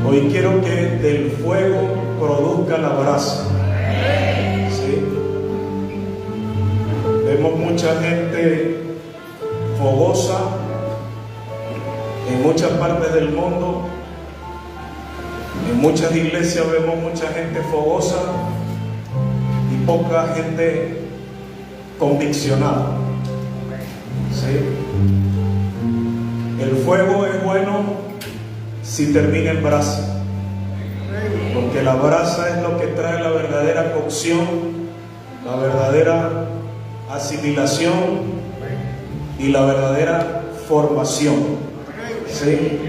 Hoy quiero que del fuego produzca la brasa. ¿Sí? Vemos mucha gente fogosa en muchas partes del mundo. En muchas iglesias vemos mucha gente fogosa y poca gente conviccionada. ¿Sí? El fuego es bueno si termina en brasa, porque la brasa es lo que trae la verdadera cocción, la verdadera asimilación y la verdadera formación. ¿Sí?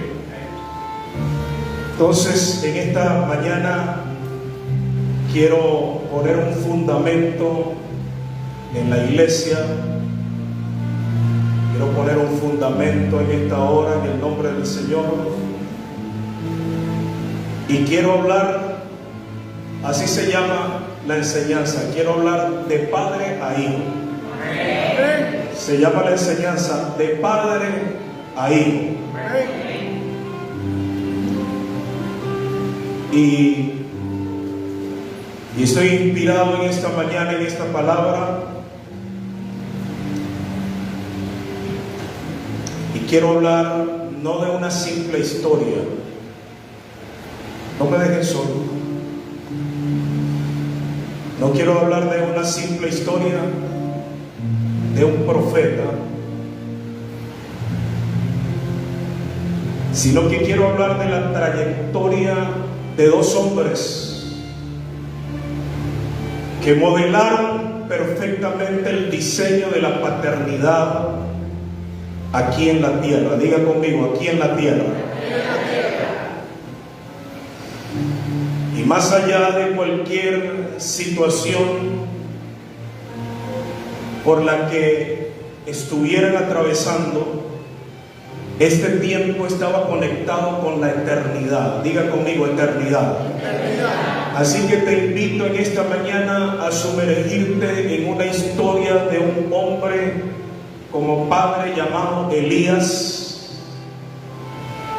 Entonces, en esta mañana quiero poner un fundamento en la iglesia. Quiero poner un fundamento en esta hora en el nombre del Señor. Y quiero hablar, así se llama la enseñanza, quiero hablar de padre a hijo. Se llama la enseñanza de padre a hijo. Y estoy inspirado en esta mañana, en esta palabra. Y quiero hablar no de una simple historia. No me dejen solo. No quiero hablar de una simple historia de un profeta, sino que quiero hablar de la trayectoria de dos hombres que modelaron perfectamente el diseño de la paternidad aquí en la tierra. Diga conmigo, aquí en la tierra. Y más allá de cualquier situación por la que estuvieran atravesando, este tiempo estaba conectado con la eternidad. Diga conmigo, eternidad. Así que te invito en esta mañana a sumergirte en una historia de un hombre como padre llamado Elías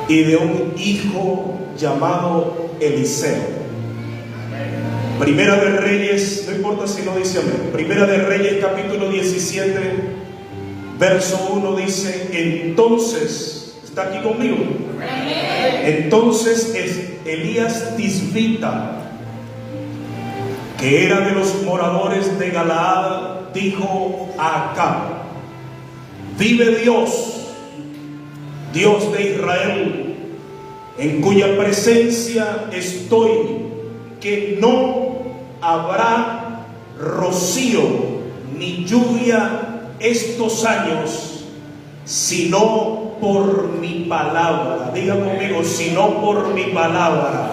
y de un hijo llamado Eliseo. Primera de Reyes, no importa si no dice amén. Primera de Reyes, capítulo 17, verso 1 dice: entonces, ¿está aquí conmigo? Entonces Elías Tisbita, que era de los moradores de Galaad, dijo a Acab: vive Dios, Dios de Israel, en cuya presencia estoy, que no habrá rocío ni lluvia estos años, sino por mi palabra. Diga conmigo, sino por mi palabra.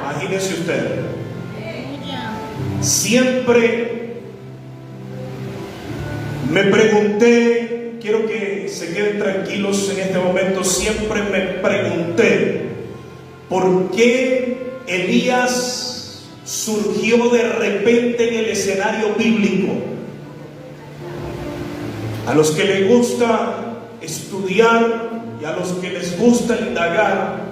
Imagínese usted. Siempre me pregunté, quiero que se queden tranquilos en este momento, siempre me pregunté por qué Elías surgió de repente en el escenario bíblico. A los que les gusta estudiar y a los que les gusta indagar,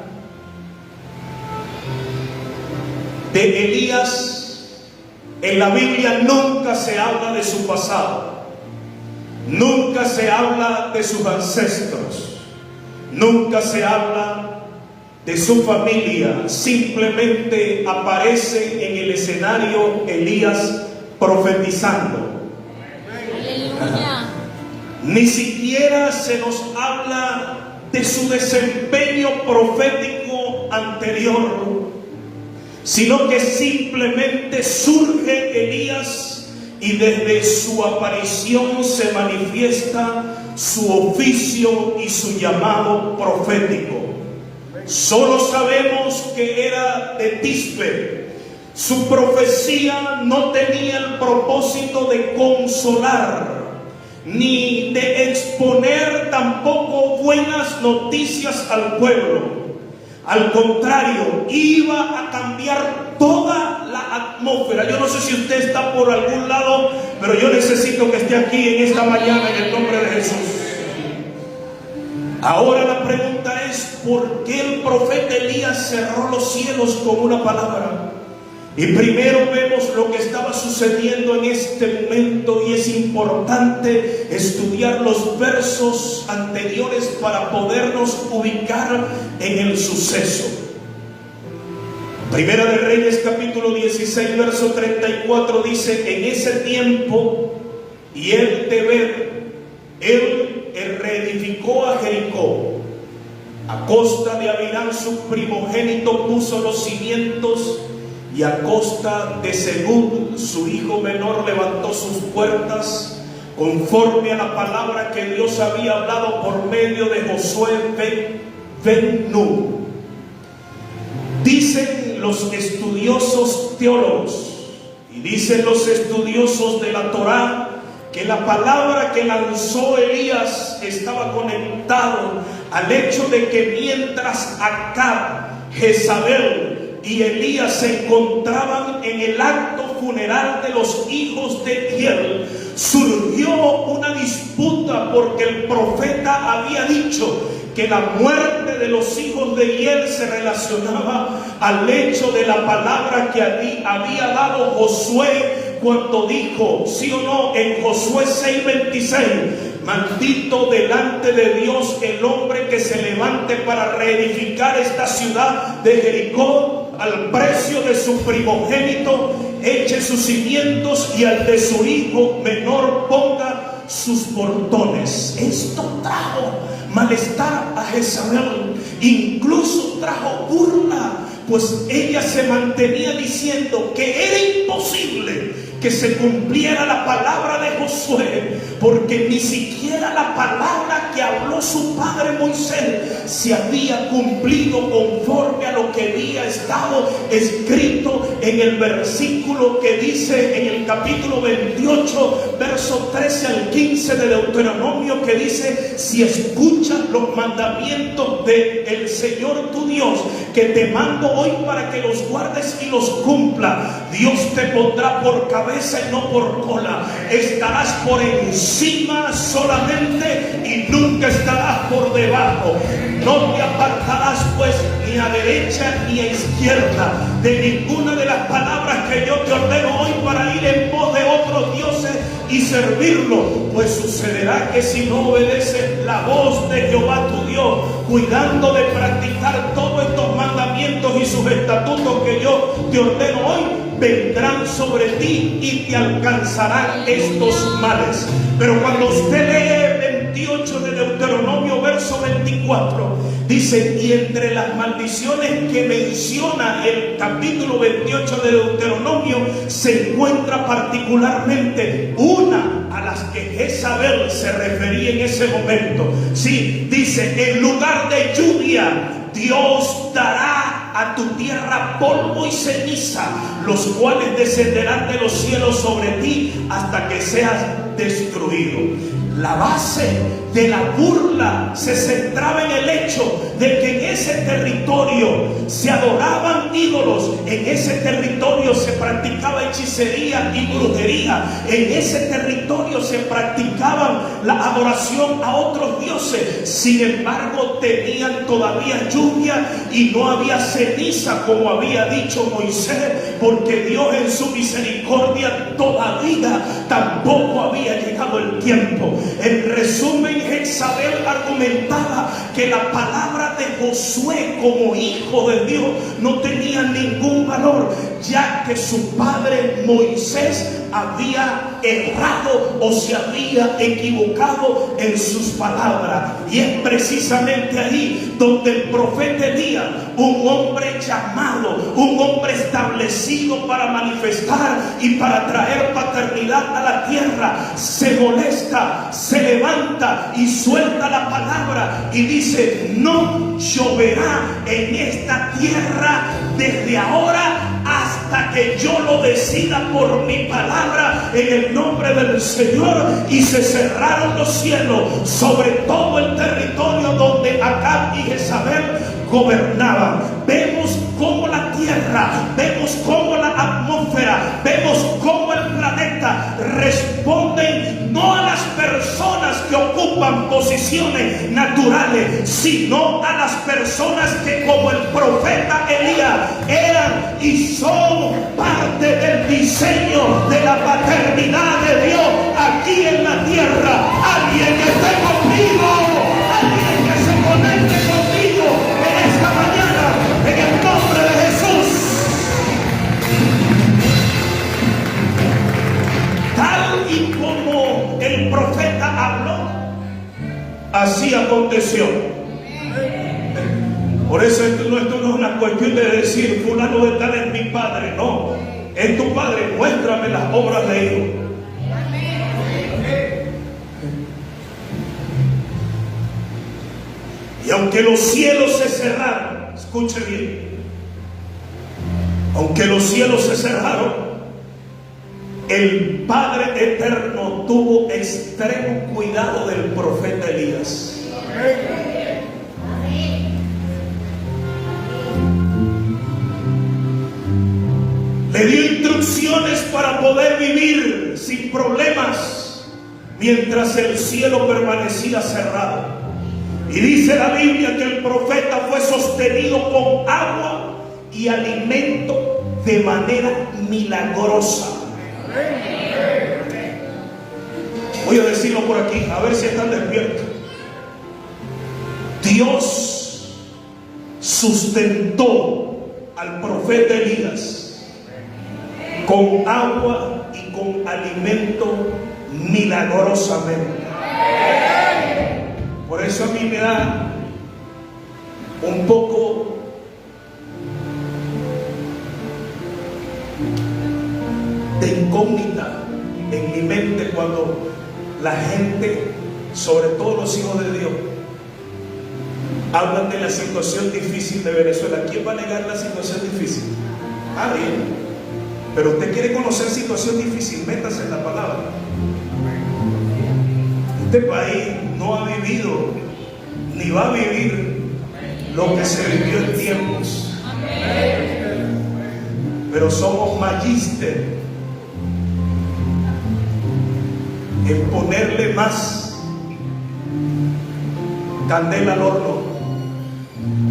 de Elías en la Biblia nunca se habla de su pasado, nunca se habla de sus ancestros, nunca se habla de su familia. Simplemente aparece en el escenario Elías profetizando. Aleluya. Ni siquiera se nos habla de su desempeño profético anterior, sino que simplemente surge Elías y desde su aparición se manifiesta su oficio y su llamado profético. Solo sabemos que era de Tisbe. Su profecía no tenía el propósito de consolar, ni de exponer tampoco buenas noticias al pueblo. Al contrario, iba a cambiar toda la atmósfera. Yo no sé si usted está por algún lado, pero yo necesito que esté aquí en esta mañana en el nombre de Jesús. Ahora la pregunta es: por qué el profeta Elías cerró los cielos con una palabra. Y primero vemos lo que estaba sucediendo en este momento, y es importante estudiar los versos anteriores para podernos ubicar en el suceso. Primera de Reyes capítulo 16 verso 34 dice: en ese tiempo, y él reedificó a Jericó. A costa de Abirán su primogénito puso los cimientos, y a costa de Segub su hijo menor levantó sus puertas, conforme a la palabra que Dios había hablado por medio de Josué ben Nun. Dicen los estudiosos teólogos y dicen los estudiosos de la Torá que la palabra que lanzó Elías estaba conectado al hecho de que mientras Acab, Jezabel y Elías se encontraban en el acto funeral de los hijos de Hiel, surgió una disputa porque el profeta había dicho que la muerte de los hijos de Hiel se relacionaba al hecho de la palabra que había dado Josué cuando dijo, sí o no, en Josué 6:26: maldito delante de Dios el hombre que se levante para reedificar esta ciudad de Jericó, al precio de su primogénito eche sus cimientos, y al de su hijo menor ponga sus portones. Esto trajo malestar a Jezabel, incluso trajo burla, pues ella se mantenía diciendo que era imposible que se cumpliera la palabra de Josué, porque ni siquiera la palabra que habló su padre Moisés se había cumplido conforme a lo que había estado escrito en el versículo que dice en el capítulo 28 verso 13 al 15 de Deuteronomio, que dice: si escuchas los mandamientos del Señor tu Dios, que te mando hoy para que los guardes y los cumpla, Dios te pondrá por cabeza y no por cola, estarás por encima solamente y nunca estarás por debajo. No te apartarás pues ni a derecha ni a izquierda de ninguna de las palabras que yo te ordeno hoy para ir en pos de otros dioses y servirlo, pues sucederá que si no obedeces la voz de Jehová tu Dios, cuidando de practicar todos estos mandamientos y sus estatutos que yo te ordeno hoy, vendrán sobre ti y te alcanzarán estos males. Pero cuando usted lee 28 de Deuteronomio verso 24, dice: y entre las maldiciones que menciona el capítulo 28 de Deuteronomio se encuentra particularmente una a las que Jezabel se refería en ese momento. Sí, dice: en lugar de lluvia, Dios dará a tu tierra polvo y ceniza, los cuales descenderán de los cielos sobre ti hasta que seas destruido. La base de la burla se centraba en el hecho de que en ese territorio se adoraban ídolos, en ese territorio se practicaba hechicería y brujería, en ese territorio se practicaban la adoración a otros dioses. Sin embargo, tenían todavía lluvia y no había ceniza, como había dicho Moisés, porque Dios en su misericordia todavía tampoco había llegado el tiempo. En resumen, Jezabel argumentaba que la palabra de Josué como hijo de Dios no tenía ningún valor, ya que su padre Moisés había errado o se había equivocado en sus palabras. Y es precisamente ahí donde el profeta Elías, un hombre llamado, un hombre establecido para manifestar y para traer paternidad a la tierra, se molesta, se levanta y suelta la palabra y dice: no lloverá en esta tierra desde ahora hasta que yo lo decida por mi palabra, en el nombre del Señor. Y se cerraron los cielos sobre todo el territorio donde Acab y Jezabel gobernaban. Vemos cómo la tierra, vemos cómo la atmósfera, vemos cómo el planeta responden no a las personas que ocupan posiciones naturales, sino a las personas que, como el profeta Elías, eran y son parte del diseño de la paternidad de Dios aquí en la tierra. Alguien que esté conmigo, alguien que se conecte conmigo en esta mañana, en el nombre de Jesús. Tal y como el profeta habló, así aconteció. Por eso esto no es una cuestión de decir fulano de tal es mi padre. No, es tu padre, muéstrame las obras de ellos. Y aunque los cielos se cerraron, escuche bien, aunque los cielos se cerraron, el Padre Eterno tuvo extremo cuidado del profeta Elías. Le dio instrucciones para poder vivir sin problemas mientras el cielo permanecía cerrado. Y dice la Biblia que el profeta fue sostenido con agua y alimento de manera milagrosa. Voy a decirlo por aquí, a ver si están despiertos. Dios sustentó al profeta Elías con agua y con alimento milagrosamente. Por eso a mí me da un poco de incógnita en mi mente cuando la gente, sobre todo los hijos de Dios, hablan de la situación difícil de Venezuela. ¿Quién va a negar la situación difícil? Nadie. Pero usted quiere conocer situación difícil, métase en la palabra. Este país no ha vivido ni va a vivir lo que se vivió en tiempos. Pero somos magísteres en ponerle más candela al horno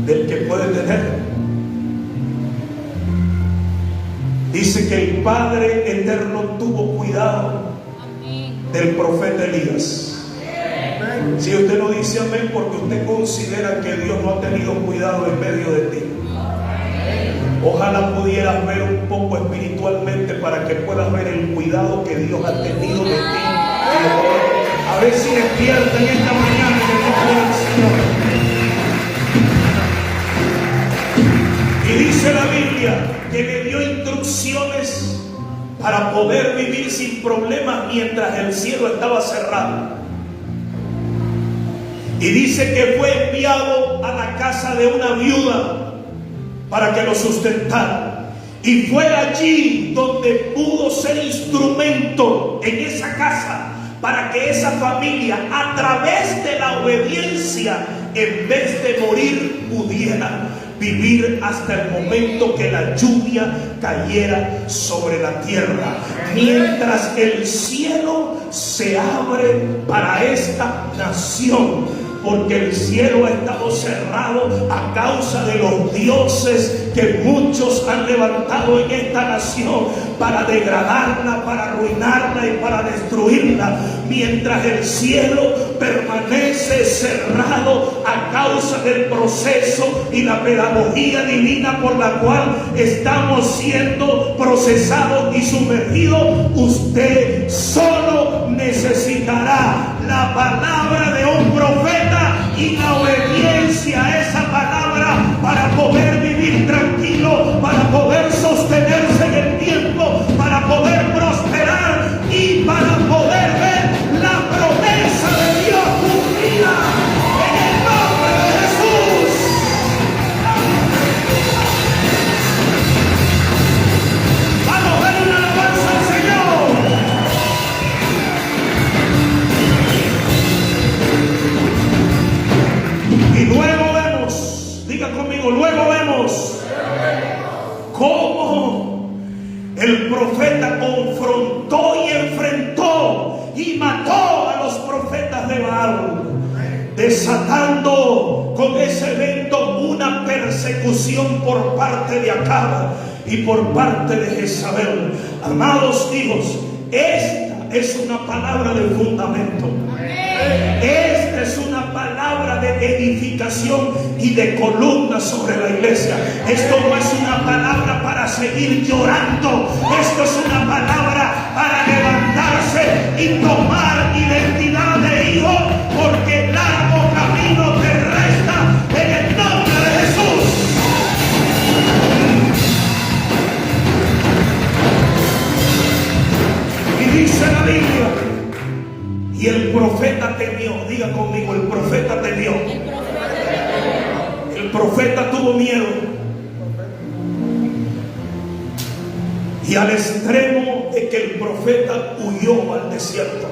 del que puede tener. Dice que el Padre Eterno tuvo cuidado del profeta Elías. Si usted no dice amén, porque usted considera que Dios no ha tenido cuidado en medio de ti. Ojalá pudieras ver un poco espiritualmente para que puedas ver el cuidado que Dios ha tenido de ti. A ver si despierta en esta mañana en el nombre del Señor. Y dice la Biblia que le dio instrucciones para poder vivir sin problemas mientras el cielo estaba cerrado. Y dice que fue enviado a la casa de una viuda para que lo sustentara. Y fue allí donde pudo ser instrumento en esa casa para que esa familia, a través de la obediencia, en vez de morir, pudiera vivir hasta el momento que la lluvia cayera sobre la tierra. Mientras el cielo se abre para esta nación, porque el cielo ha estado cerrado a causa de los dioses que muchos han levantado en esta nación para degradarla, para arruinarla y para destruirla. Mientras el cielo permanece cerrado a causa del proceso y la pedagogía divina por la cual estamos siendo procesados y sumergidos, usted solo necesitará la palabra de un profeta y la obediencia a esa palabra para poder vivir tranquilo, para poder sostenerse en el tiempo, para poder prosperar y para poder ver la promesa de Dios cumplida en el nombre de Jesús. Vamos a ver una alabanza al Señor. Y luego vemos, diga conmigo, luego vemos cómo el profeta confrontó y enfrentó y mató a los profetas de Baal. desatando con ese evento una persecución por parte de Acab y por parte de Jezabel. Amados hijos, esta es una palabra de fundamento. Esta es una palabra de edificación y de columna sobre la iglesia. Esto no es una palabra para seguir llorando. Esto es una palabra para levantarse y tomar identidad de hijo, porque largo camino te resta en el nombre de Jesús. Y dice la Biblia: y el profeta temió. Diga conmigo: el profeta temió. El profeta tuvo miedo. Y al extremo de que el profeta huyó al desierto.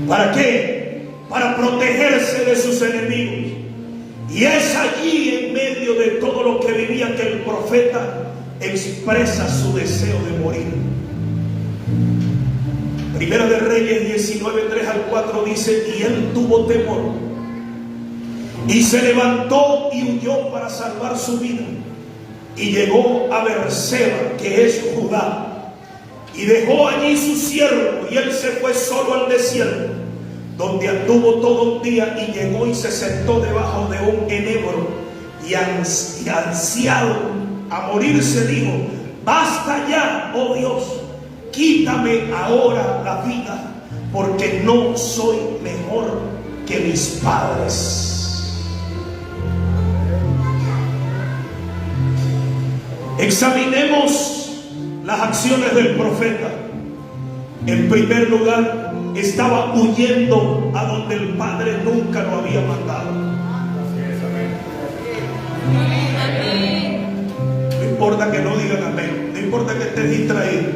¿Para qué? Para protegerse de sus enemigos. Y es allí, en medio de todo lo que vivía, que el profeta expresa su deseo de morir. Primera de Reyes 19, 3 al 4 dice: y él tuvo temor y se levantó y huyó para salvar su vida, y llegó a Beerseba, que es Judá, y dejó allí su siervo, y él se fue solo al desierto, donde anduvo todo un día, y llegó y se sentó debajo de un enebro, y ansiado a morirse dijo: basta ya, oh Dios, quítame ahora la vida, porque no soy mejor que mis padres. Examinemos las acciones del profeta. En primer lugar, estaba huyendo a donde el Padre nunca lo había mandado. No importa que no digan amén, no importa que estés distraído,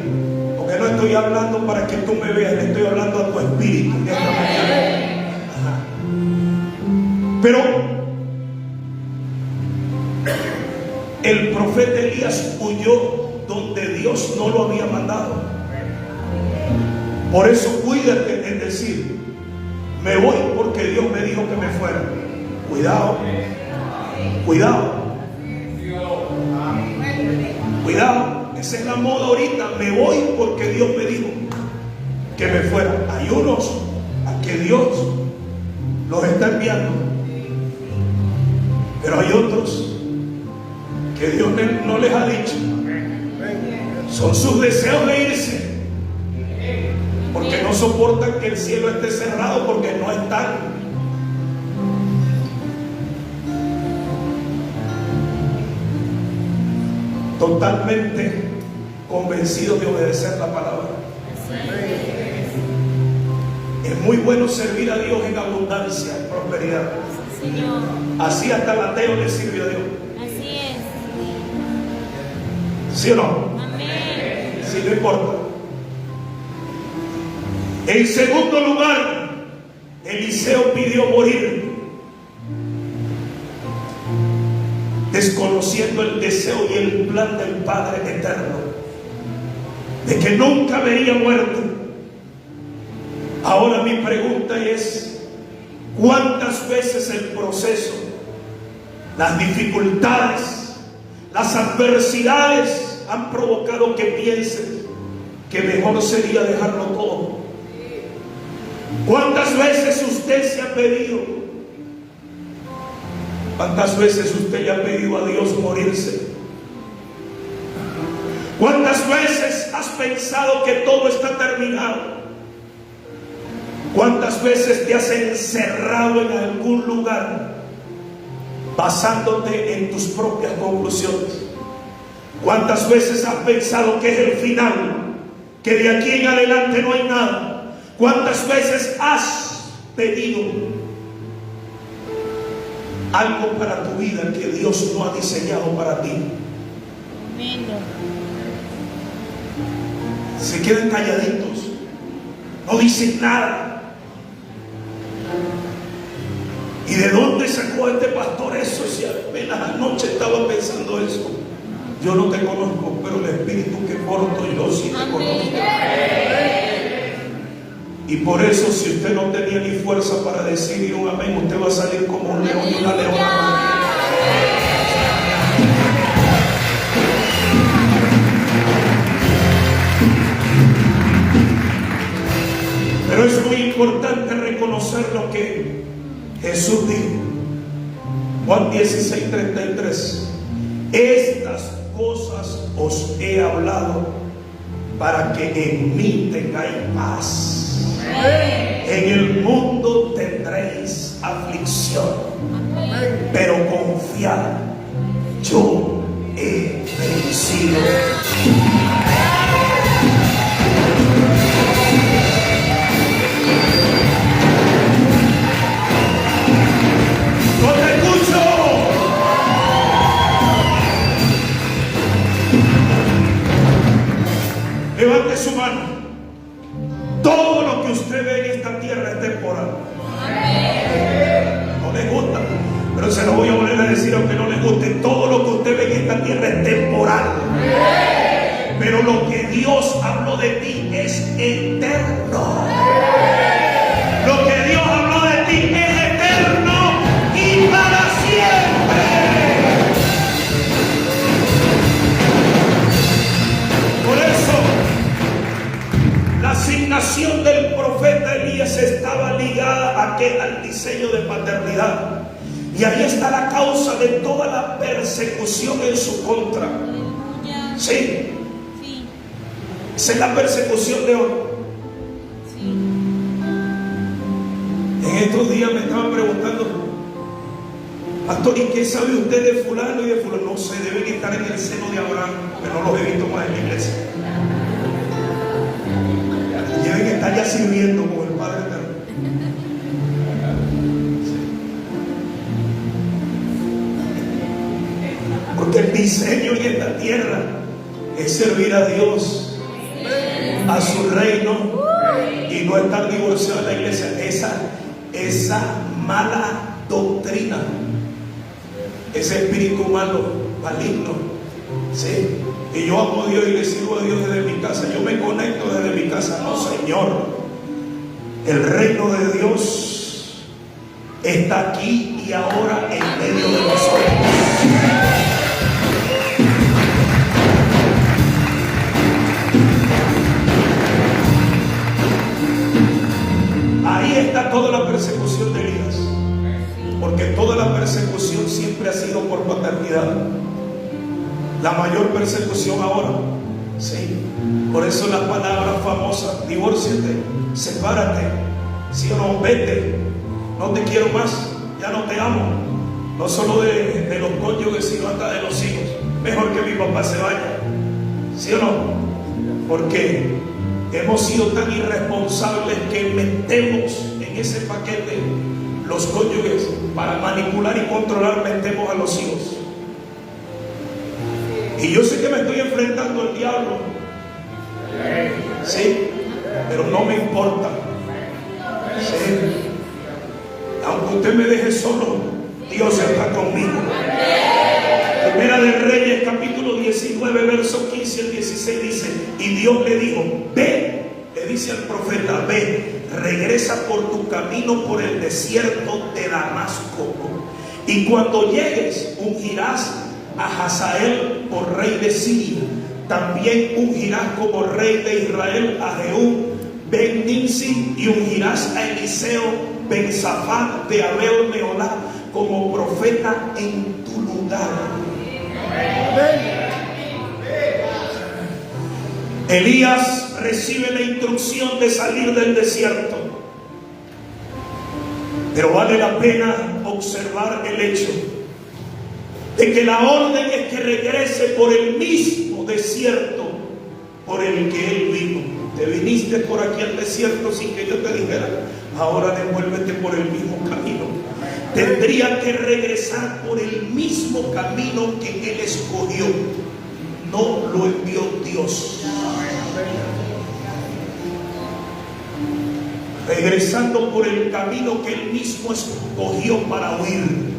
porque no estoy hablando para que tú me veas, le estoy hablando a tu espíritu en esta mañana. Ajá. Pero el profeta Elías huyó donde Dios no lo había mandado. Por eso cuídate en decir: me voy porque Dios me dijo que me fuera. Cuidado, cuidado, cuidado. Esa es la moda ahorita: me voy porque Dios me dijo que me fuera. Hay unos a que Dios los está enviando, pero hay otros que Dios no les ha dicho. Son sus deseos de irse, porque no soportan que el cielo esté cerrado, porque no están. Totalmente convencidos de obedecer la palabra. Es muy bueno servir a Dios en abundancia, en prosperidad. Así hasta el ateo le sirve a Dios. ¿Sí o no? Amén. Sí, no importa. En segundo lugar, Eliseo pidió morir, desconociendo el deseo y el plan del Padre eterno, de que nunca vería muerte. Ahora mi pregunta es: ¿cuántas veces el proceso, las dificultades, las adversidades han provocado que pienses que mejor sería dejarlo todo? ¿Cuántas veces usted se ha pedido? ¿Cuántas veces usted le ha pedido a Dios morirse? ¿Cuántas veces has pensado que todo está terminado? ¿Cuántas veces te has encerrado en algún lugar basándote en tus propias conclusiones? ¿Cuántas veces has pensado que es el final, que de aquí en adelante no hay nada? ¿Cuántas veces has pedido algo para tu vida que Dios no ha diseñado para ti? Se quedan calladitos, no dicen nada. ¿Y de dónde sacó este pastor eso? Si apenas anoche estaba pensando eso. Yo no te conozco, pero el espíritu que porto yo sí te conozco. Y por eso, si usted no tenía ni fuerza para decir un amén, usted va a salir como un león y una leona. Pero es muy importante reconocer lo que Jesús dijo. Juan 16:33. Estas cosas os he hablado para que en mí tengáis paz. En el mundo tendréis aflicción, pero confiad, yo he vencido. ¡No te escucho! Levante su mano. Todo lo que usted ve en esta tierra es temporal. No le gusta, pero se lo voy a volver a decir aunque no le guste. Todo lo que usted ve en esta tierra es temporal. Pero lo que Dios habló de ti es eterno. Lo que Dios habló de ti es eterno y para siempre. Por eso la asignación del profeta Elías estaba ligada al diseño de paternidad. Y ahí está la causa de toda la persecución en su contra. Sí. Esa es la persecución de hoy. En estos días me estaban preguntando: pastor, ¿y qué sabe usted de fulano y de fulano? No sé, deben estar en el seno de Abraham, pero no los he visto más en la iglesia. Deben estar ya sirviendo con el Padre Eterno. Porque el diseño en esta tierra es servir a Dios, a su reino, y no estar divorciado de la iglesia. Esa mala doctrina, ese espíritu malo, maligno, ¿sí? Y yo amo a Dios y le sirvo a Dios desde mi casa. Yo me conecto desde mi casa. No, Señor. El reino de Dios está aquí y ahora en medio de nosotros. Ahí está toda la persecución de Elías. Porque toda la persecución siempre ha sido por paternidad. La mayor persecución ahora, sí. Por eso la palabra famosa: divórciate, sepárate, sí o no, vete, no te quiero más, ya no te amo. No solo de los cónyuges, sino hasta de los hijos. Mejor que mi papá se vaya, sí o no. Porque hemos sido tan irresponsables que metemos en ese paquete los cónyuges para manipular y controlar. Metemos a los hijos. Y yo sé que me estoy enfrentando al diablo, sí, pero no me importa, sí. Aunque usted me deje solo, Dios está conmigo. Primera de Reyes, capítulo 19, versos 15 al 16 dice: y Dios le dijo: ve, le dice al profeta, ve, regresa por tu camino por el desierto de Damasco, y cuando llegues ungirás a Hazael por rey de Siria. También ungirás como rey de Israel a Jehú ben Nimsi, y ungirás a Eliseo ben Safat de Abel Meolá como profeta en tu lugar. Elías recibe la instrucción de salir del desierto, pero vale la pena observar el hecho de que la orden es que regrese por el mismo desierto por el que él vino. Te viniste por aquí al desierto sin que yo te dijera, ahora devuélvete por el mismo camino. Tendría que regresar por el mismo camino que él escogió. No lo envió Dios. Regresando por el camino que él mismo escogió para huir.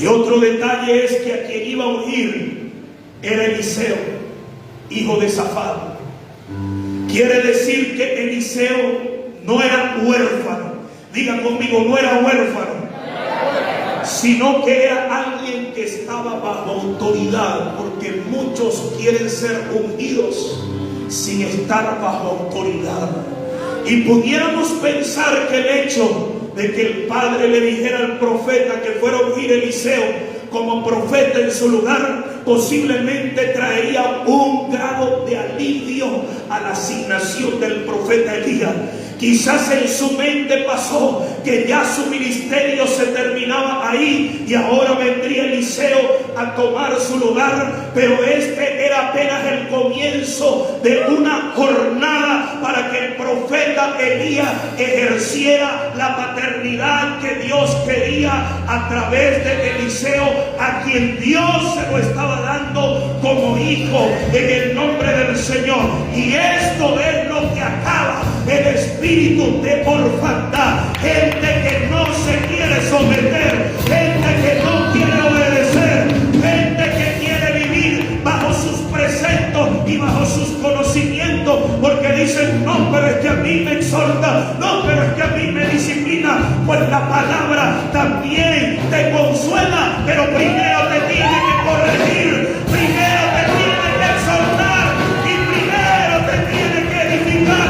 Y otro detalle es que a quien iba a ungir era Eliseo, hijo de Safat. Quiere decir que Eliseo no era huérfano. Diga conmigo, no era huérfano, sino que era alguien que estaba bajo autoridad, porque muchos quieren ser ungidos sin estar bajo autoridad. Y pudiéramos pensar que el hecho de que el padre le dijera al profeta que fuera a ungir a Eliseo como profeta en su lugar, posiblemente traería un grado de alivio a la asignación del profeta Elías. Quizás en su mente pasó que ya su ministerio se terminaba ahí y ahora vendría Eliseo a tomar su lugar, pero este era apenas el comienzo de una jornada para que el profeta Elías ejerciera la paternidad que Dios quería a través de Eliseo, a quien Dios se lo estaba dando como hijo en el nombre del Señor. Y esto es lo que acaba el espíritu de orfandad, gente que no se quiere someter, gente que no quiere obedecer, gente que quiere vivir bajo sus preceptos y bajo sus conocimientos, porque dicen: no, pero es que a mí me exhorta, no, pero es que a mí me disciplina. Pues la palabra también te consuela, pero primero te tiene que corregir, primero te tiene que exhortar y primero te tiene que edificar.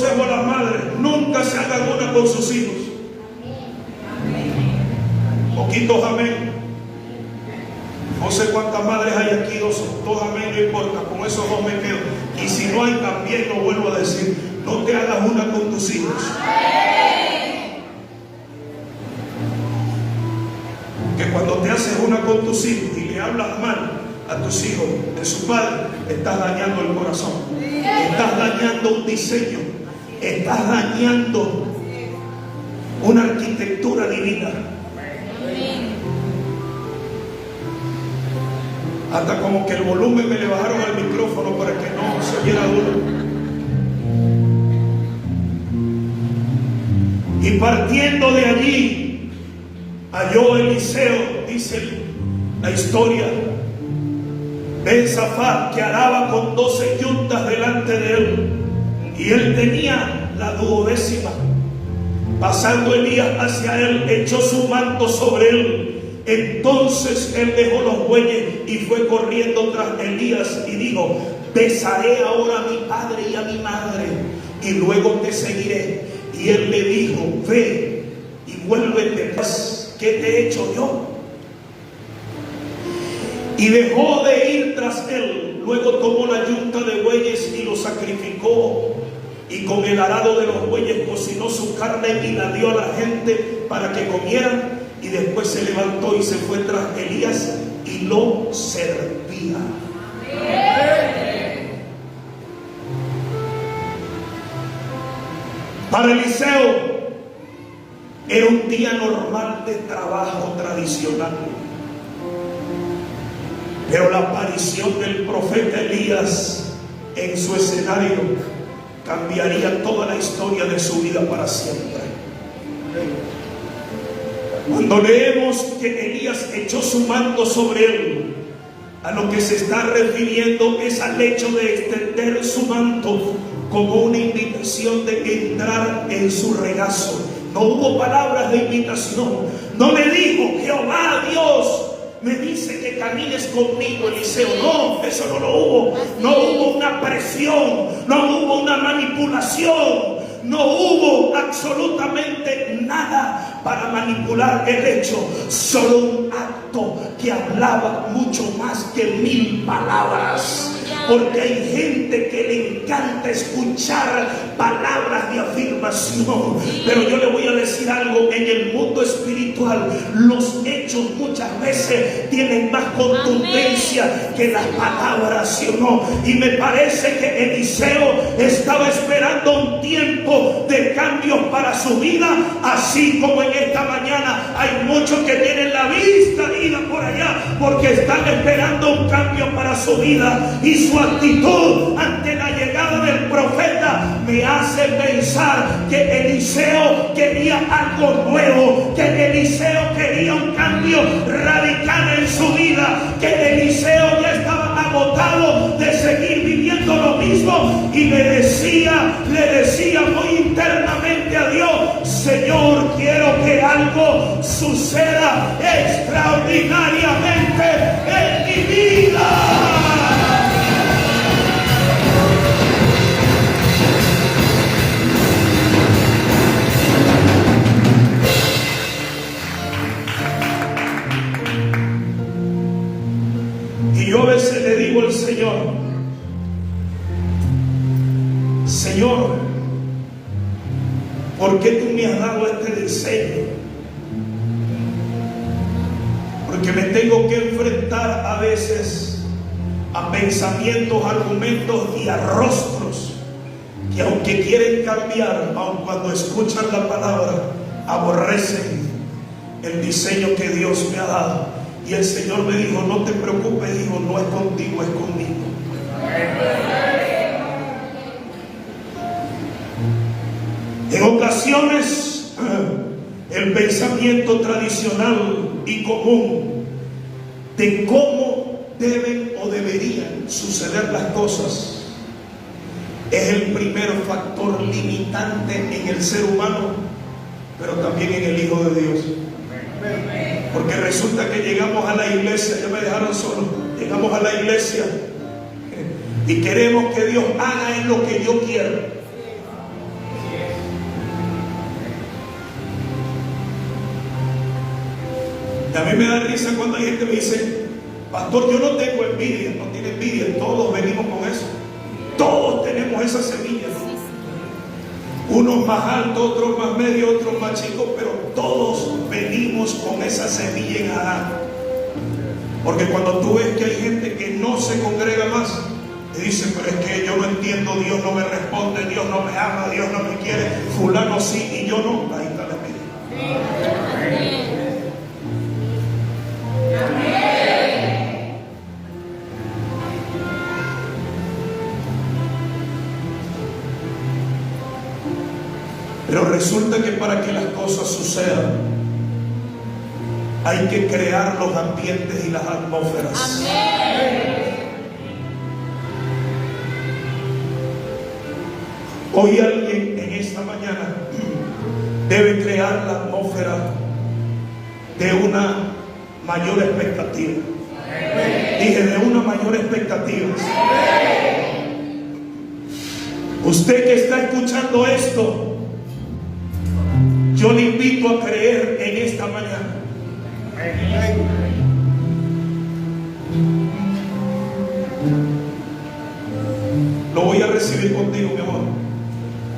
A las madres, nunca se hagan una con sus hijos. Poquitos amén. No sé cuántas madres hay aquí, dos amén, no importa, con esos dos me quedo. Y si no hay, también lo vuelvo a decir: no te hagas una con tus hijos. Que cuando te haces una con tus hijos y le hablas mal a tus hijos de su padre, estás dañando el corazón, estás dañando un diseño, estás dañando una arquitectura divina. Hasta como que el volumen me le bajaron al micrófono para que no se oyera duro. Y partiendo de allí, halló Eliseo, dice la historia, Ben Safat, que araba con 12 yuntas delante de él. Y él tenía la 12ª. Pasando Elías hacia él, echó su manto sobre él. Entonces él dejó los bueyes y fue corriendo tras Elías y dijo: besaré ahora a mi padre y a mi madre y luego te seguiré. Y él le dijo: ve y vuélvete. ¿Qué te he hecho yo? Y dejó de ir tras él. Luego tomó la yunta de bueyes y lo sacrificó, y con el arado de los bueyes cocinó su carne y la dio a la gente para que comieran. Y después se levantó y se fue tras Elías y lo servía. Para Eliseo era un día normal de trabajo tradicional, pero la aparición del profeta Elías en su escenario cambiaría toda la historia de su vida para siempre. Cuando leemos que Elías echó su manto sobre él, a lo que se está refiriendo es al hecho de extender su manto como una invitación de entrar en su regazo. No hubo palabras de invitación. No le dijo: Jehová Dios me dice que camines conmigo, Eliseo. No, eso no lo hubo. No hubo una presión, no hubo una manipulación, no hubo absolutamente nada para manipular el hecho. Solo un acto que hablaba mucho más que 1000 palabras. Porque hay gente que le encanta escuchar palabras de afirmación. Pero yo le voy a decir algo: en el mundo espiritual los hechos muchas veces tienen más contundencia que las palabras, ¿sí o no? Y me parece que Eliseo estaba esperando un tiempo de de cambios para su vida, así como en esta mañana hay muchos que tienen la vista ida por allá porque están esperando un cambio para su vida, y su actitud ante la llegada del profeta me hace pensar que Eliseo quería algo nuevo, que Eliseo quería un cambio radical en su vida, que Eliseo ya estaba agotado de seguir viviendo lo mismo, y le decía muy internamente a Dios: Señor, quiero que algo suceda extraordinariamente en mi vida. Y yo a veces le digo al Señor: Señor, ¿por qué tú me has dado este diseño? Porque me tengo que enfrentar a veces a pensamientos, argumentos y a rostros que, aunque quieren cambiar, aun cuando escuchan la palabra, aborrecen el diseño que Dios me ha dado. Y el Señor me dijo: no te preocupes, hijo, no es contigo, es conmigo. En ocasiones, el pensamiento tradicional y común de cómo deben o deberían suceder las cosas es el primer factor limitante en el ser humano, pero también en el Hijo de Dios. Porque resulta que llegamos a la iglesia, ya me dejaron solo, llegamos a la iglesia y queremos que Dios haga en lo que yo quiero. A mí me da risa cuando hay gente que me dice: pastor, yo no tengo envidia. No tiene envidia, todos venimos con eso. Todos tenemos esa semilla, ¿no? Unos más altos, otros más medios, otros más chicos, pero todos venimos con esa semilla en Adán. Porque cuando tú ves que hay gente que no se congrega más, te dicen: pero es que yo no entiendo, Dios no me responde, Dios no me ama, Dios no me quiere, fulano sí y yo no. Ahí está la envidia. Pero resulta que para que las cosas sucedan hay que crear los ambientes y las atmósferas. Amén. Hoy alguien en esta mañana debe crear la atmósfera de una mayor expectativa. Dije, de una mayor expectativa. Usted que está escuchando esto, yo le invito a creer en esta mañana. Lo voy a recibir contigo, mi amor.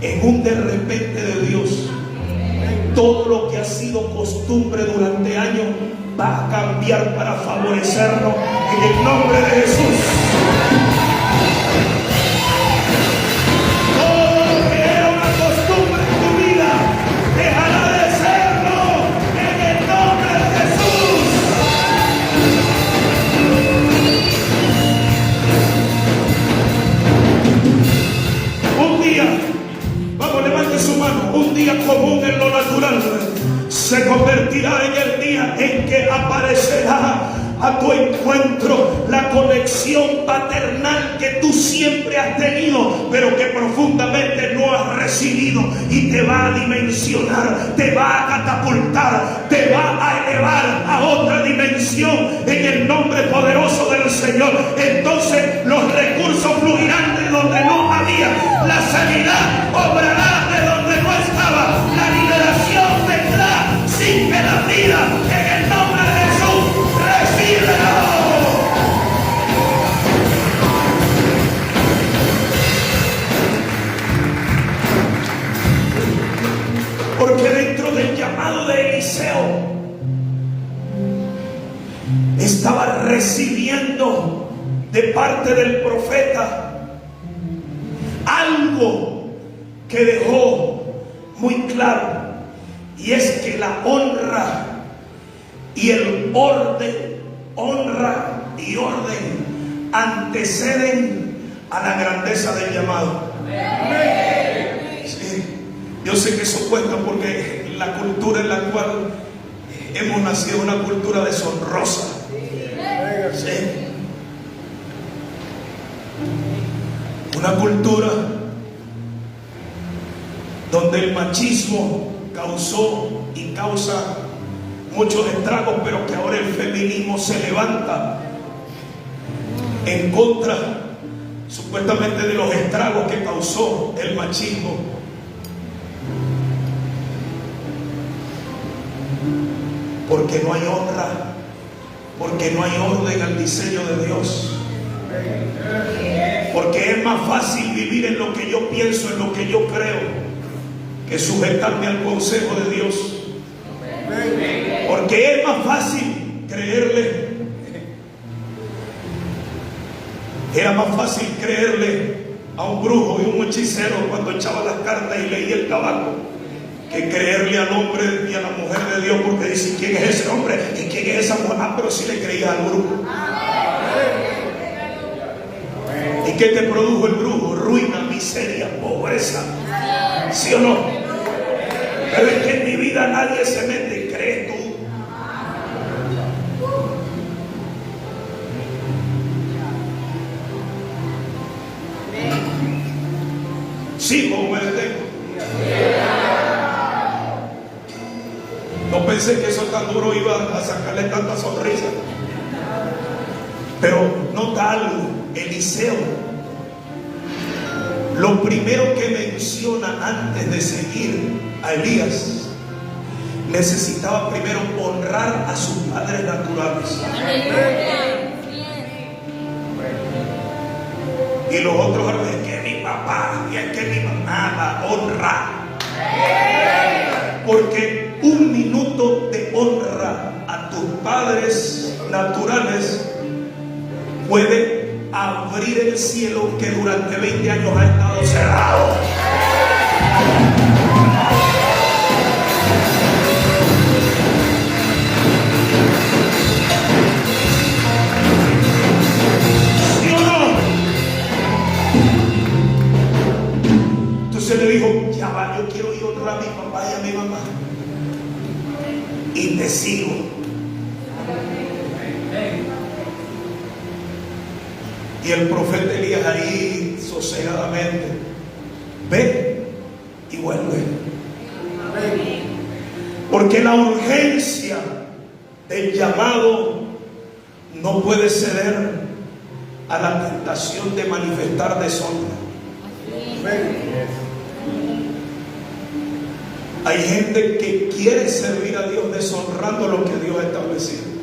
En un de repente de Dios, todo lo que ha sido costumbre durante años va a cambiar para favorecernos en el nombre de Jesús. Un día común en lo natural se convertirá en el día en que aparecerá a tu encuentro la conexión paternal que tú siempre has tenido, pero que profundamente no has recibido, y te va a dimensionar, te va a catapultar, te va a elevar a otra dimensión en el nombre poderoso del Señor. Entonces los recursos fluirán de donde no había, la sanidad obrará de donde no estaba, la liberación vendrá sin que la vida, en el nombre de Jesús, recíbelo. Porque dentro del llamado de Eliseo estaba recibiendo de parte del profeta algo que dejó muy claro, y es que la honra y el orden, honra y orden anteceden a la grandeza del llamado. Sí, yo sé que eso cuesta porque la cultura en la cual hemos nacido es una cultura deshonrosa. Sí. Una cultura donde el machismo causó y causa muchos estragos, pero que ahora el feminismo se levanta en contra supuestamente de los estragos que causó el machismo. Porque no hay honra, porque no hay orden al diseño de Dios. Porque es más fácil vivir en lo que yo pienso, en lo que yo creo, que sujetarme al consejo de Dios. Porque es más fácil creerle. Era más fácil creerle a un brujo y un hechicero cuando echaba las cartas y leía el tabaco, que creerle al hombre y a la mujer de Dios, porque dicen: ¿quién es ese hombre? ¿Y quién es esa mujer? Ah, pero sí le creía al brujo. ¿Y qué te produjo el brujo? Ruina, miseria, pobreza. ¿Sí o no? Pero es que en mi vida nadie se mete. ¿Crees tú? Sí, como me detengo. No pensé que eso tan duro iba a sacarle tanta sonrisa. Pero nota algo, Eliseo, lo primero que menciona antes de seguir a Elías, necesitaba primero honrar a sus padres naturales. Y los otros, es que mi papá y es que mi mamá, honra. Porque un minuto de honra a tus padres naturales puede abrir el cielo que durante 20 años ha estado cerrado. ¿Sí o no? Entonces le dijo: ya va, yo quiero ir a honrar a mi papá y a mi mamá, y te sigo. Y el profeta Elías ahí sosegadamente ve y vuelve. Porque la urgencia del llamado no puede ceder a la tentación de manifestar deshonra. Hay gente que quiere servir a Dios deshonrando lo que Dios ha establecido.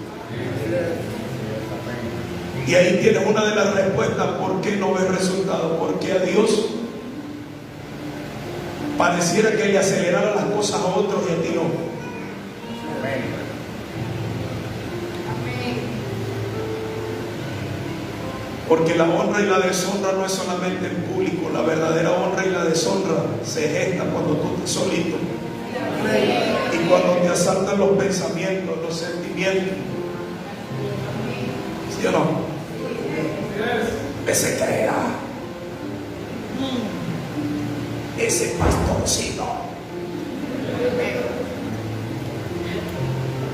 Y ahí tienes una de las respuestas por qué no ves resultados. Porque a Dios pareciera que le acelerara las cosas a otros y a ti no. Porque la honra y la deshonra no es solamente en público. La verdadera honra y la deshonra se gesta cuando tú estás solito. Y cuando te asaltan los pensamientos, los sentimientos. ¿Sí o no? Ese crea, ese pastorcito.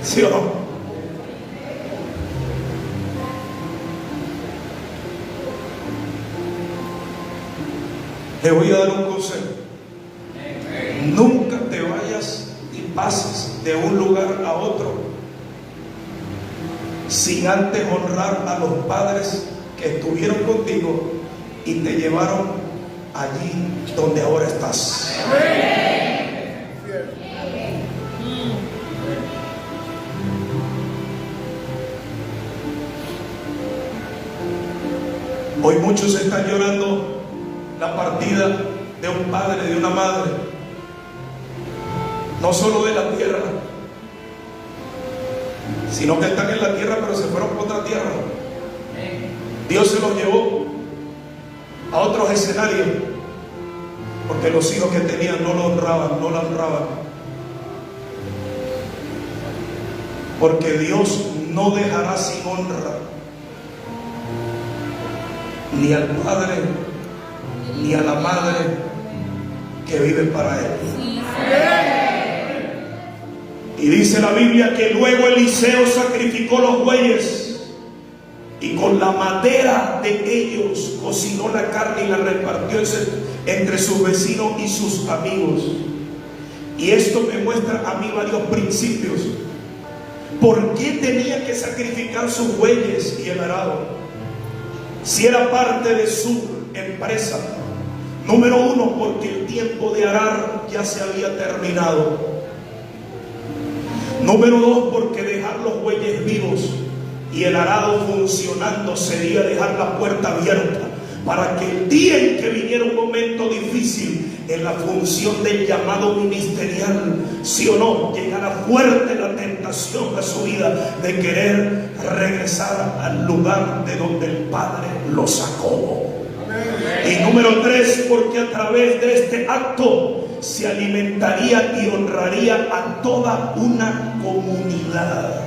¿Sí o no? Te voy a dar un consejo. Nunca te vayas y pases de un lugar a otro sin antes honrar a los padres que estuvieron contigo y te llevaron allí donde ahora estás. Hoy muchos están llorando la partida de un padre, de una madre, no solo de la tierra, sino que están en la tierra pero se fueron por otra tierra. Dios se los llevó a otros escenarios porque los hijos que tenían no lo honraban, no la honraban. Porque Dios no dejará sin honra ni al padre ni a la madre que vive para Él. Y dice la Biblia que luego Eliseo sacrificó los bueyes y con la madera de ellos cocinó la carne y la repartió entre sus vecinos y sus amigos. Y esto me muestra a mí varios principios. ¿Por qué tenía que sacrificar sus bueyes y el arado? Si era parte de su empresa. Número uno, porque el tiempo de arar ya se había terminado. Número dos, porque dejar los bueyes vivos y el arado funcionando sería dejar la puerta abierta para que el día en que viniera un momento difícil en la función del llamado ministerial, sí o no, llegara fuerte la tentación a su vida de querer regresar al lugar de donde el Padre lo sacó. Y número tres, porque a través de este acto se alimentaría y honraría a toda una comunidad.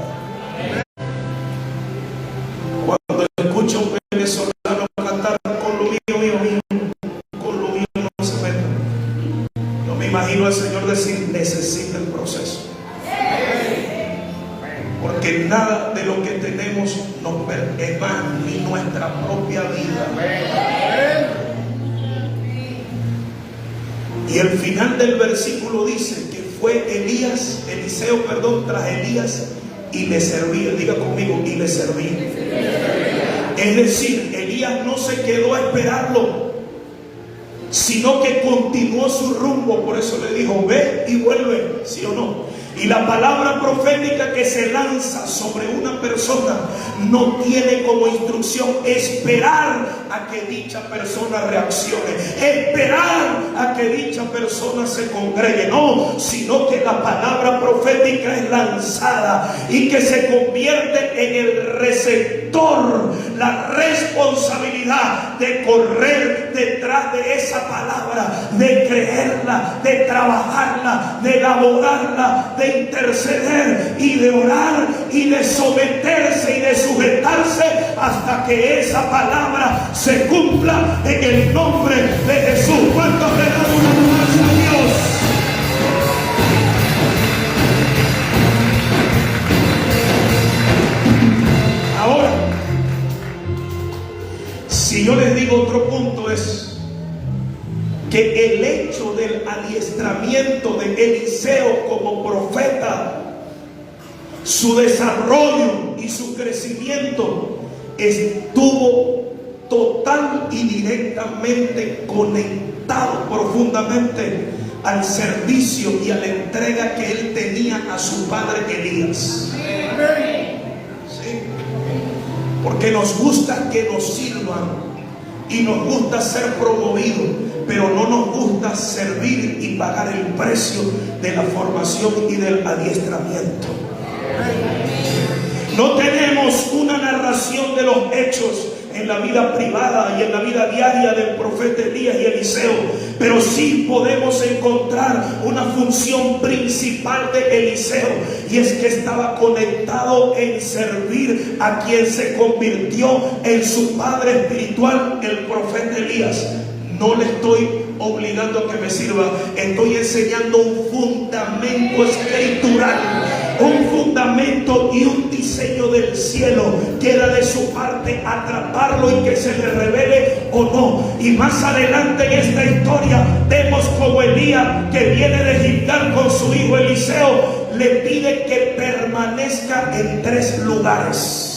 Cuando escucho a un venezolano cantar con lo mío, con lo mío no se meta, yo me imagino al Señor decir: necesita el proceso, porque nada de lo que tenemos nos pertenece, ni nuestra propia vida. Y el final del versículo dice que fue Eliseo tras Elías y le servía. Diga conmigo: y le servía. Es decir, Elías no se quedó a esperarlo, sino que continuó su rumbo. Por eso le dijo: ve y vuelve, ¿sí o no? Y la palabra profética que se lanza sobre una persona no tiene como instrucción esperar a que dicha persona reaccione, esperar a que dicha persona se congregue, no, sino que la palabra profética es lanzada y que se convierte en el receptor, la responsabilidad de correr detrás de esa palabra, de creerla, de trabajarla, de elaborarla, de interceder y de orar y de someterse y de sujetarse hasta que esa palabra se cumpla en el nombre de Jesús. ¿Cuántos le dan una alabanza a Dios? Ahora, si yo les digo otro punto, es que el hecho del adiestramiento de Eliseo como profeta, su desarrollo y su crecimiento estuvo total y directamente conectado profundamente al servicio y a la entrega que él tenía a su padre Elías. ¿Sí? Porque nos gusta que nos sirvan y nos gusta ser promovidos, pero no nos gusta servir y pagar el precio de la formación y del adiestramiento. No tenemos una narración de los hechos en la vida privada y en la vida diaria del profeta Elías y Eliseo, pero sí podemos encontrar una función principal de Eliseo, y es que estaba conectado en servir a quien se convirtió en su padre espiritual, el profeta Elías. No le estoy obligando a que me sirva, estoy enseñando un fundamento escritural, un fundamento y un diseño del cielo. Queda de su parte atraparlo y que se le revele o no. Y más adelante en esta historia vemos como Elías, que viene de Gilgal con su hijo Eliseo, le pide que permanezca en 3 lugares.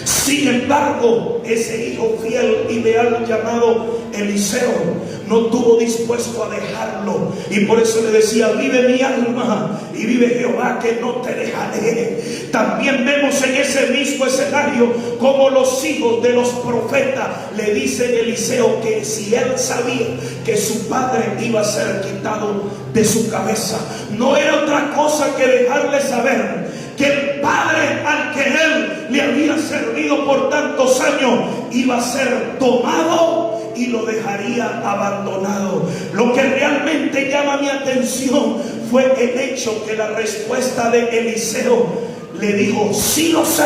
Sin embargo, ese hijo fiel y leal llamado Eliseo no estuvo dispuesto a dejarlo, y por eso le decía: vive mi alma y vive Jehová, que no te dejaré. También vemos en ese mismo escenario como los hijos de los profetas le dicen a Eliseo que si él sabía que su padre iba a ser quitado de su cabeza, no era otra cosa que dejarle saber que el padre al que él le había servido por tantos años iba a ser tomado y lo dejaría abandonado. Lo que realmente llama mi atención fue el hecho que la respuesta de Eliseo le dijo: sí lo sé,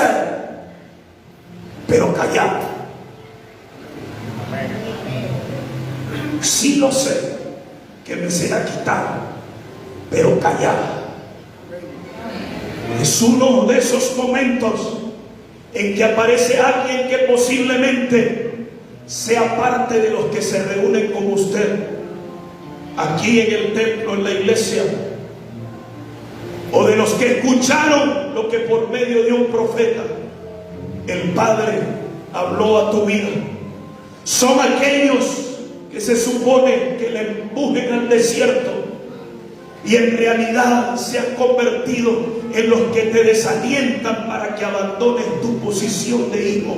pero callado. Sí lo sé, que me será quitado, pero callado. Es uno de esos momentos en que aparece alguien que posiblemente sea parte de los que se reúnen con usted aquí en el templo, en la iglesia, o de los que escucharon lo que por medio de un profeta el Padre habló a tu vida. Son aquellos que se supone que le empujen al desierto y en realidad se han convertido en los que te desalientan para que abandones tu posición de hijo,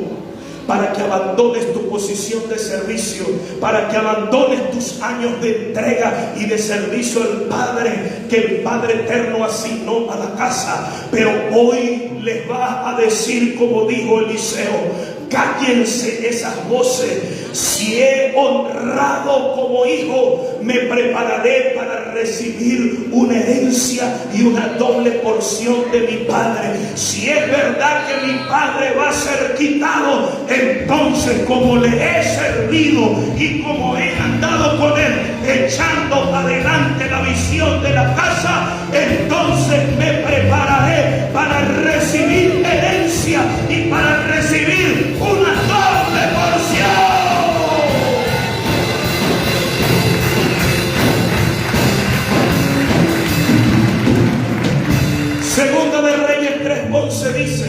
para que abandones tu posición de servicio, para que abandones tus años de entrega y de servicio al Padre que el Padre eterno asignó a la casa. Pero hoy les va a decir, como dijo Eliseo: cállense esas voces. Si he honrado como hijo, me prepararé para recibir una herencia y una doble porción de mi Padre. Si es verdad que mi Padre va a ser quitado, entonces, como le he servido y como he andado con él, echando adelante la visión de la casa, entonces me prepararé para recibir herencia y para recibir una doble porción. Segunda de Reyes 3:11 dice: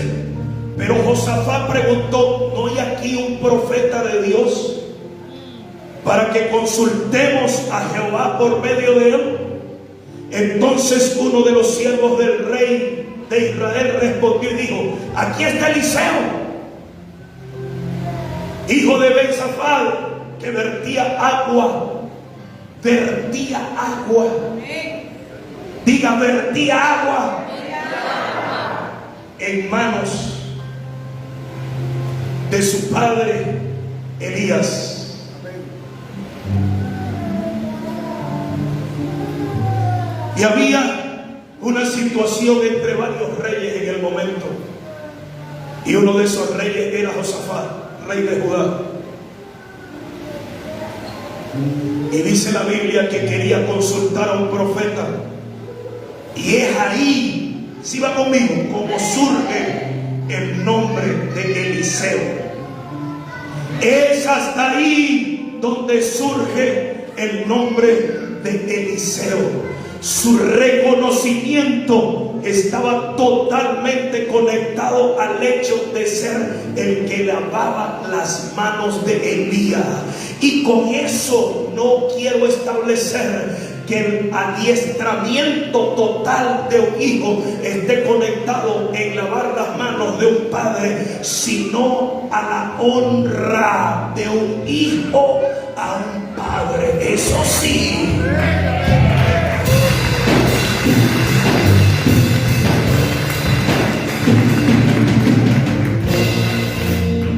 pero Josafat preguntó: ¿no hay aquí un profeta de Dios para que consultemos a Jehová por medio de él? Entonces uno de los siervos del rey de Israel respondió y dijo: aquí está Eliseo, hijo de Ben-Safat, que vertía agua. Diga, vertía agua en manos de su padre Elías. Y había una situación entre varios reyes en el momento, y uno de esos reyes era Josafat, rey de Judá. Y dice la Biblia que quería consultar a un profeta, y es ahí, si va conmigo, como surge el nombre de Eliseo. Es hasta ahí donde surge el nombre de Eliseo. Su reconocimiento estaba totalmente conectado al hecho de ser el que lavaba las manos de Elías. Y con eso no quiero establecer que el adiestramiento total de un hijo esté conectado en lavar las manos de un padre, sino a la honra de un hijo a un padre. Eso sí.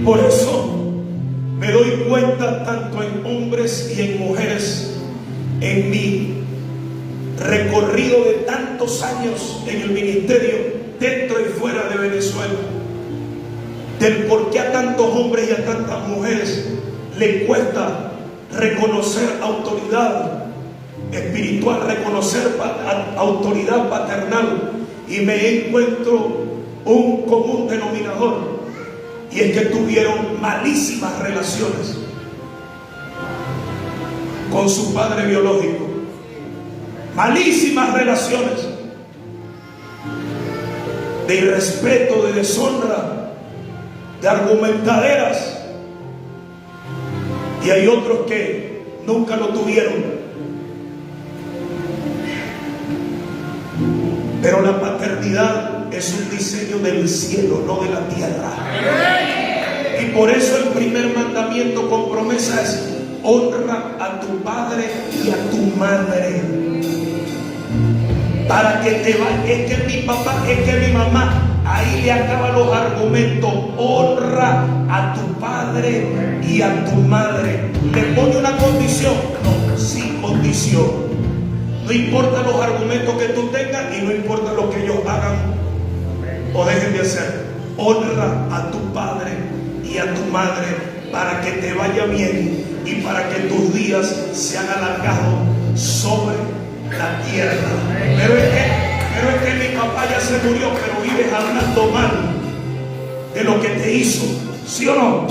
Por eso me doy cuenta, tanto en hombres y en mujeres, en mi recorrido de tantos años en el ministerio dentro y fuera de Venezuela, del por qué a tantos hombres y a tantas mujeres le cuesta reconocer autoridad espiritual, reconocer autoridad paternal. Y me encuentro un común denominador, y es que tuvieron malísimas relaciones con su padre biológico. Malísimas relaciones de irrespeto, de deshonra, de argumentaderas. Y hay otros que nunca lo tuvieron. Pero la paternidad es un diseño del cielo, no de la tierra. Y por eso el primer mandamiento con promesa es: honra a tu padre y a tu madre. Para que te vaya, es que mi papá, es que mi mamá, ahí le acaba los argumentos. Honra a tu padre y a tu madre. Le pone una condición, no, sin condición. No importa los argumentos que tú tengas y no importa lo que ellos hagan o dejen de hacer. Honra a tu padre y a tu madre para que te vaya bien y para que tus días sean alargados sobre la tierra. Pero es que mi papá ya se murió, pero vives hablando mal de lo que te hizo, ¿sí o no?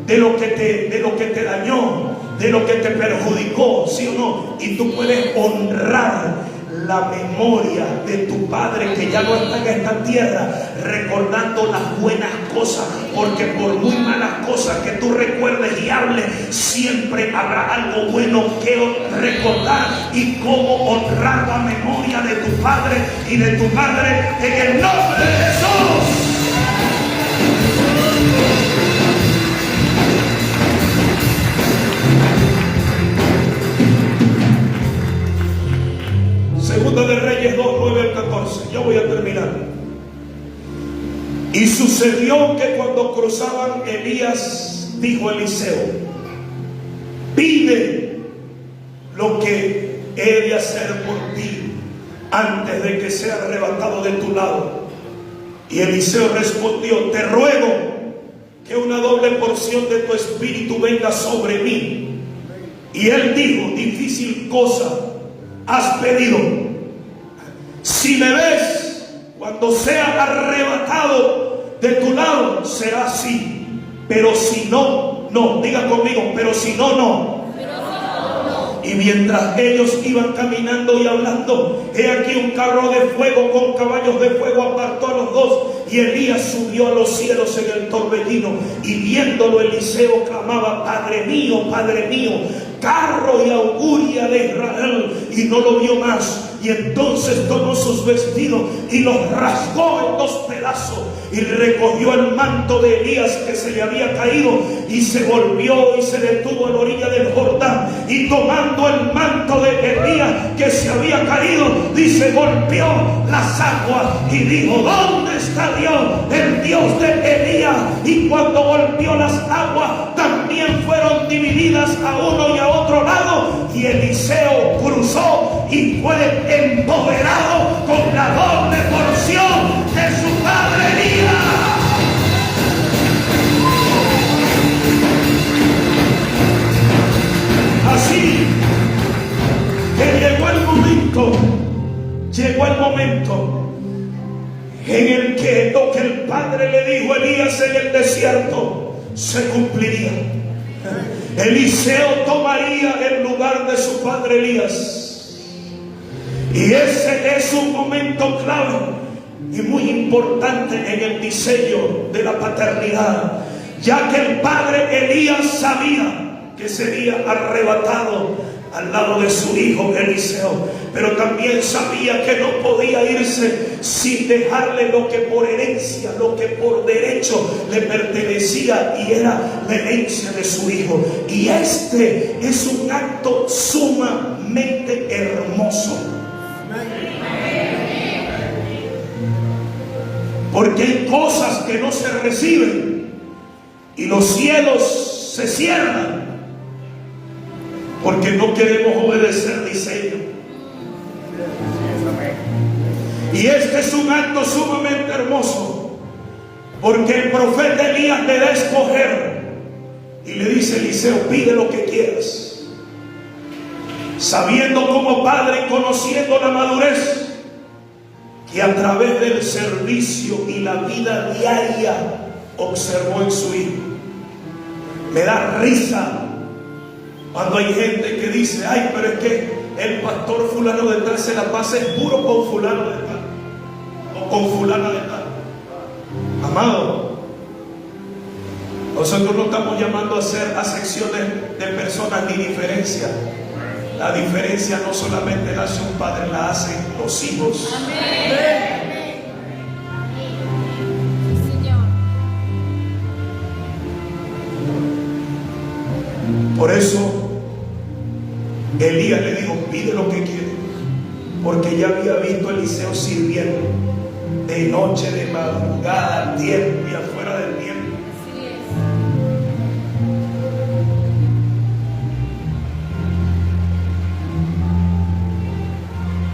De lo que te dañó, de lo que te perjudicó, ¿sí o no? Y tú puedes honrar la memoria de tu padre que ya no está en esta tierra, recordando las buenas cosas, porque por muy malas cosas que tú recuerdes y hables, siempre habrá algo bueno que recordar. Y cómo honrar la memoria de tu padre y de tu madre en el nombre de Jesús. Segunda de Reyes 2, 9 al 14. Yo voy a terminar. Y sucedió que cuando cruzaban, Elías dijo a Eliseo: pide lo que he de hacer por ti antes de que sea arrebatado de tu lado. Y Eliseo respondió: te ruego que una doble porción de tu espíritu venga sobre mí. Y él dijo: difícil cosa has pedido. Si me ves cuando sea arrebatado de tu lado, será así. Pero si no, no. Diga conmigo: pero si no, no. Y mientras ellos iban caminando y hablando, he aquí un carro de fuego con caballos de fuego apartó a los dos. Y Elías subió a los cielos en el torbellino. Y viéndolo, Eliseo clamaba: Padre mío, carro y auguria de Israel. Y no lo vio más. Y entonces tomó sus vestidos y los rasgó en 2 pedazos. Y recogió el manto de Elías que se le había caído. Y se volvió y se detuvo a la orilla del Jordán. Y tomando el manto de Elías que se había caído, dice, golpeó las aguas y dijo: ¿dónde está Dios, el Dios de Elías? Y cuando golpeó las aguas, también fueron divididas a uno y a otro lado. Y Eliseo cruzó y fue empoderado con la doble porción de su padre Elías. Así que llegó el momento en el que lo que el padre le dijo a Elías en el desierto se cumpliría. Eliseo tomaría el lugar de su padre Elías. Y ese es un momento clave y muy importante en el diseño de la paternidad, ya que el padre Elías sabía que sería arrebatado al lado de su hijo Eliseo, pero también sabía que no podía irse sin dejarle lo que por herencia, lo que por derecho le pertenecía, y era la herencia de su hijo. Y este es un acto sumamente hermoso, porque hay cosas que no se reciben y los cielos se cierran porque no queremos obedecer diseño. Y este es un acto sumamente hermoso, porque el profeta Elías le da a escoger y le dice: Eliseo, pide lo que quieras, sabiendo como padre y conociendo la madurez que a través del servicio y la vida diaria observó en su hijo. Me da risa cuando hay gente que dice: ay, pero es que el pastor fulano de tal se la pasa es puro con fulano de tal o con fulana de tal. Amado, nosotros no estamos llamando a hacer acepciones de personas ni diferencia. La diferencia no solamente la hace un padre, la hacen los hijos. Amén. Por eso Elías le dijo: pide lo que quiere, porque ya había visto a Eliseo sirviendo de noche, de madrugada, tiempo y afuera del tiempo. Así es.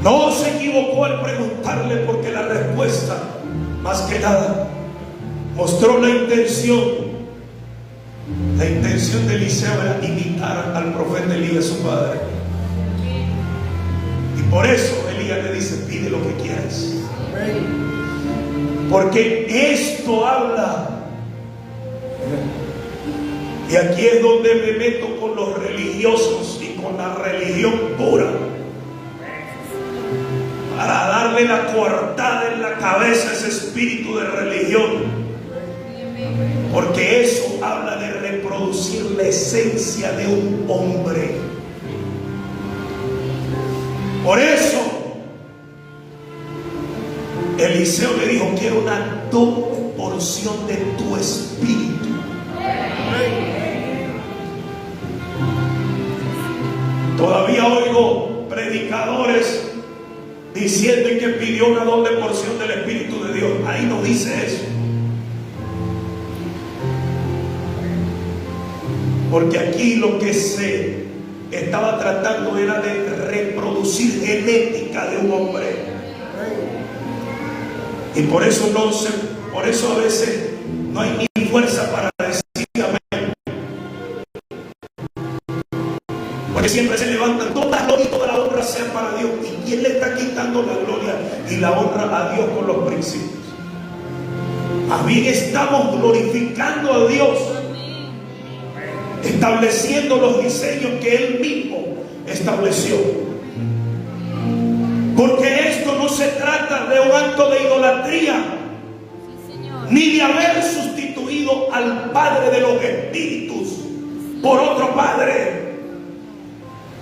No se equivocó al preguntarle, porque la respuesta, más que nada, mostró la intención. La intención de Eliseo era imitar al profeta Elías, su padre. Y por eso Elías le dice: pide lo que quieras. Porque esto habla. Y aquí es donde me meto con los religiosos y con la religión pura, para darle la coartada en la cabeza a ese espíritu de religión. Porque eso habla de reproducir la esencia de un hombre. Por eso Eliseo le dijo: quiero una doble porción de tu espíritu. Todavía oigo predicadores diciendo que pidió una doble porción del Espíritu de Dios. Ahí no dice eso. Porque aquí lo que se estaba tratando era de reproducir genética de un hombre. Y por eso a veces no hay ni fuerza para decir amén. Porque siempre se levantan: toda la gloria y toda la honra sea para Dios. ¿Y quién le está quitando la gloria y la honra a Dios con los principios? Más bien estamos glorificando a Dios, estableciendo los diseños que Él mismo estableció. Porque esto no se trata de un acto de idolatría, ni de haber sustituido al Padre de los Espíritus por otro Padre,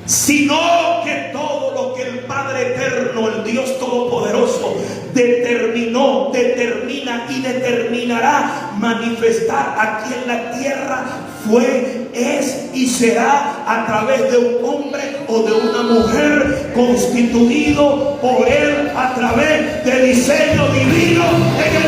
sino que todo lo que el Padre eterno, el Dios todopoderoso, determinó, determina y determinará manifestar aquí en la tierra fue, es y será a través de un hombre o de una mujer constituido por Él a través de diseño divino en el